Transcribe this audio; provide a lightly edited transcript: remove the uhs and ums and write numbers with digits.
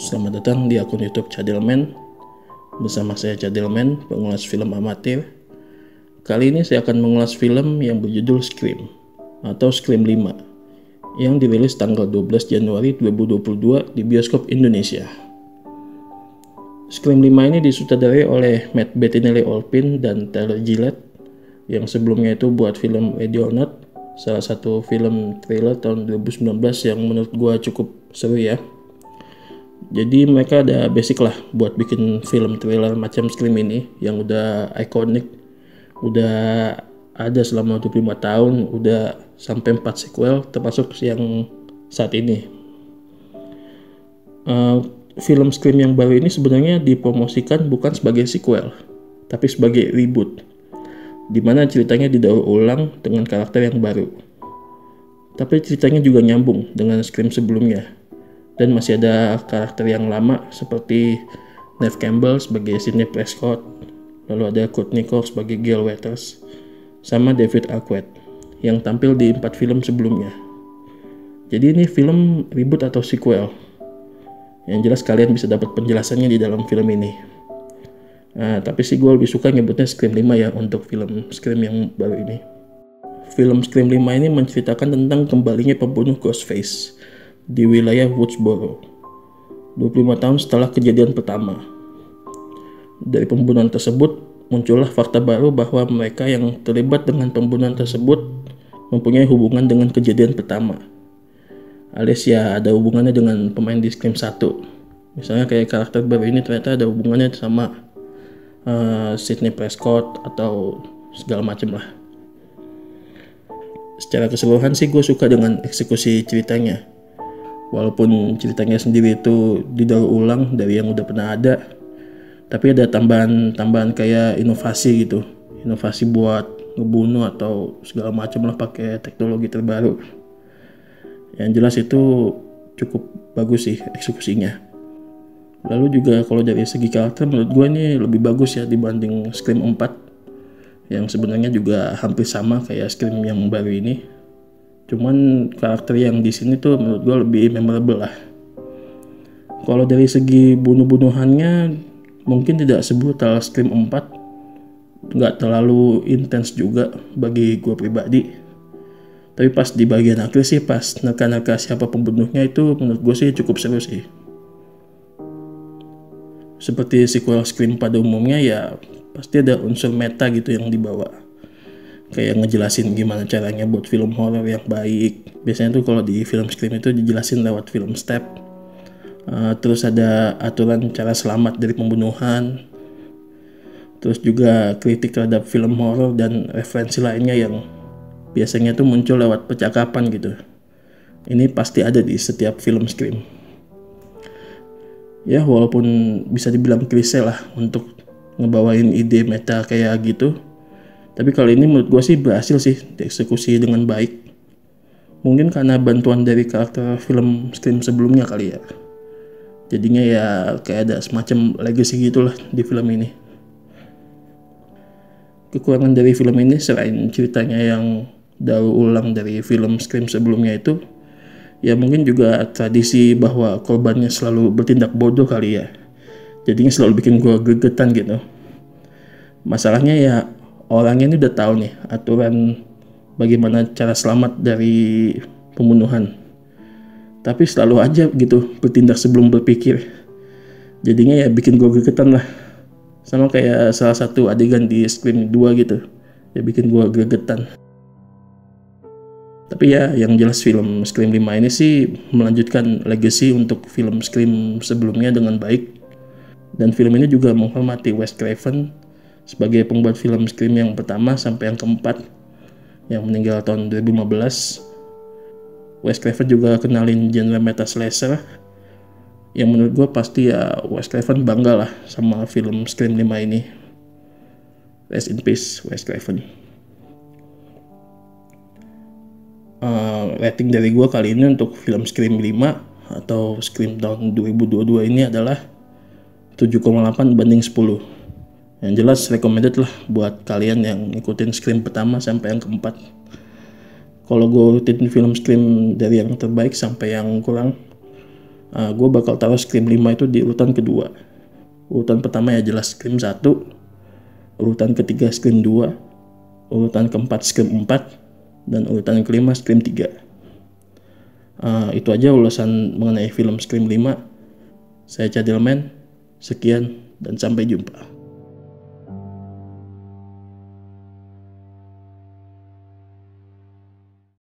Selamat datang di akun YouTube Cadelman. Bersama saya Cadelman, pengulas film amatir. Kali ini saya akan mengulas film yang berjudul Scream atau Scream 5 yang dirilis tanggal 12 Januari 2022 di bioskop Indonesia. Scream 5 ini disutradarai oleh Matt Bettinelli-Olpin dan Tyler Gillett yang sebelumnya itu buat film Ready or Not, salah satu film thriller tahun 2019 yang menurut gua cukup seru ya. Jadi mereka ada basic lah buat bikin film thriller macam Scream ini yang udah ikonik, udah ada selama 25 tahun, udah sampai 4 sequel termasuk yang saat ini. Film Scream yang baru ini sebenarnya dipromosikan bukan sebagai sequel, tapi sebagai reboot, dimana ceritanya didaur ulang dengan karakter yang baru. Tapi ceritanya juga nyambung dengan Scream sebelumnya. Dan masih ada karakter yang lama seperti Neve Campbell sebagai Sidney Prescott, lalu ada Courtney Cox sebagai Gail Weathers, sama David Arquette yang tampil di 4 film sebelumnya. Jadi ini film reboot atau sequel. Yang jelas kalian bisa dapat penjelasannya di dalam film ini. Nah, tapi sih gue lebih suka nyebutnya Scream 5 ya untuk film Scream yang baru ini. Film Scream 5 ini menceritakan tentang kembalinya pembunuh Ghostface di wilayah Woodsboro 25 tahun setelah kejadian pertama. Dari pembunuhan tersebut muncullah fakta baru bahwa mereka yang terlibat dengan pembunuhan tersebut mempunyai hubungan dengan kejadian pertama, alias ya ada hubungannya dengan pemain di Scream 1. Misalnya kayak karakter baru ini ternyata ada hubungannya sama Sidney Prescott atau segala macam lah. Secara keseluruhan sih gue suka dengan eksekusi ceritanya. Walaupun ceritanya sendiri itu didaur ulang dari yang udah pernah ada, tapi ada tambahan kayak inovasi gitu, inovasi buat ngebunuh atau segala macam lah pakai teknologi terbaru. Yang jelas itu cukup bagus sih eksekusinya. Lalu juga kalau dari segi karakter menurut gue ini lebih bagus ya dibanding Scream 4 yang sebenarnya juga hampir sama kayak Scream yang baru ini. Cuman karakter yang di sini tuh menurut gue lebih memorable lah. Kalau dari segi bunuh-bunuhannya mungkin tidak sebrutal Scream 4, nggak terlalu intens juga bagi gue pribadi. Tapi pas di bagian akhir sih, pas nerka-nerka siapa pembunuhnya itu menurut gue sih cukup seru sih. Seperti sequel Scream pada umumnya ya pasti ada unsur meta gitu yang dibawa. Kayak ngejelasin gimana caranya buat film horor yang baik. Biasanya tuh kalau di film Scream itu dijelasin lewat film step. Terus ada aturan cara selamat dari pembunuhan. Terus juga kritik terhadap film horor dan referensi lainnya yang biasanya tuh muncul lewat percakapan gitu. Ini pasti ada di setiap film Scream. Ya walaupun bisa dibilang klise lah untuk ngebawain ide meta kayak gitu, tapi kali ini menurut gue sih berhasil sih dieksekusi dengan baik. Mungkin karena bantuan dari karakter film Scream sebelumnya kali ya. Jadinya ya kayak ada semacam legacy gitulah di film ini. Kekurangan dari film ini selain ceritanya yang daur ulang dari film Scream sebelumnya itu, ya mungkin juga tradisi bahwa korbannya selalu bertindak bodoh kali ya. Jadinya selalu bikin gue gregetan gitu. Masalahnya ya orangnya ini udah tahu nih aturan bagaimana cara selamat dari pembunuhan. Tapi selalu aja gitu bertindak sebelum berpikir. Jadinya ya bikin gue gregetan lah. Sama kayak salah satu adegan di Scream 2 gitu. Ya bikin gue gregetan. Tapi ya yang jelas film Scream 5 ini sih melanjutkan legacy untuk film Scream sebelumnya dengan baik. Dan film ini juga menghormati Wes Craven sebagai pembuat film Scream yang pertama sampai yang keempat yang meninggal tahun 2015. Wes Craven juga kenalin genre meta slasher yang menurut gue pasti ya Wes Craven bangga lah sama film Scream 5 ini. Rest in peace Wes Craven. Rating dari gue kali ini untuk film Scream 5 atau Scream tahun 2022 ini adalah 7,8 banding 10. Yang jelas recommended lah buat kalian yang ngikutin Scream pertama sampai yang keempat. Kalau gue urutin film Scream dari yang terbaik sampai yang kurang, Gue bakal taruh Scream 5 itu di urutan kedua. Urutan pertama ya jelas Scream 1, urutan ketiga Scream 2, urutan keempat Scream 4, dan urutan kelima Scream 3. Itu aja ulasan mengenai film Scream 5. Saya Cadilman, sekian dan sampai jumpa.